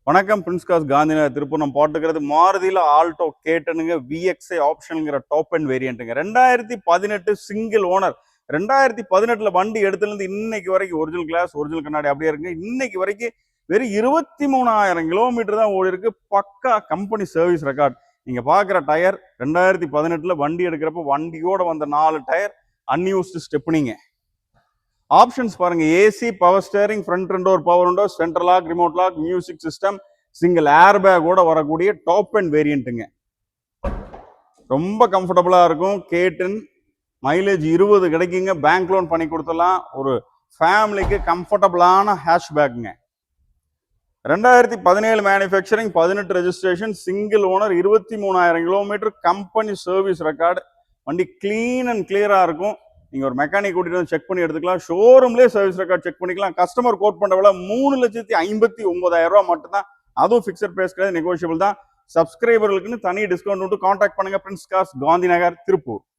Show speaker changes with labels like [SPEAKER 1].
[SPEAKER 1] வணக்கம் Prince cos Gandhinagar Tiruppur. நம்ம போட்டுக்கிறது மாருதியில் ஆல்டோ கேட்டனுங்க விஎக்ஸ்ஐ ஆப்ஷனுங்கிற டாப் அண்ட் வேரியண்ட்டுங்க. 2018 சிங்கிள் ஓனர். 2018 வண்டி எடுத்துலேருந்து இன்னைக்கு வரைக்கும் ஒரிஜினல் கிளாஸ் ஒரிஜினல் கண்ணாடி அப்படியே இருக்குங்க. இன்னைக்கு வரைக்கும் வெறும் 23,000 கிலோமீட்டர் தான் ஓடி இருக்கு. பக்கா கம்பெனி சர்வீஸ் ரெக்கார்ட். நீங்க பாக்குற டயர் 2018 வண்டி எடுக்கிறப்ப வண்டியோட வந்த 4 டயர் அன்யூஸ்டு ஸ்டெப்னிங்க. ஆப்ஷன்ஸ் பாருங்க, ஏசி, பவர் ஸ்டேரிங், ஃப்ரண்ட் ரெண்டு door power window, central lock, remote lock, music system, single air பேக்கோட வரக்கூடிய டாப் அண்ட் வேரியண்ட்டுங்க. ரொம்ப கம்ஃபர்டபுளா இருக்கும். கேட்டன் மைலேஜ் 20 கிடைக்குங்க. பேங்க் லோன் பண்ணி கொடுத்துடலாம். ஒரு ஃபேமிலிக்கு கம்ஃபர்டபுளான ஹேஷ்பேக்குங்க. 2017 manufacturing, 18 registration, single owner, 23,000 kilometre, company service record. வண்டி கிளீன் அண்ட் கிளியரா இருக்கும். நீங்க ஒரு மெக்கானிக் கூட்டிட்டு வந்து செக் பண்ணி எடுத்துக்கலாம். ஷோரூம்லேயே சர்வீஸ் ரெக்கார்ட் செக் பண்ணிக்கலாம். கஸ்டமர் கோட் பண்ற விலை 3,59,000 ரூபாய் மட்டும்தான். அதுவும் ஃபிக்ஸட் பிரைஸ் கிடையாது, நெகோஷியபிள் தான். சப்ஸ்கிரைபர்களுக்குன்னு தனி டிஸ்கவுண்ட் விட்டு கான்டாக்ட் பண்ணுங்க. Prince cars, Gandhinagar, Tiruppur.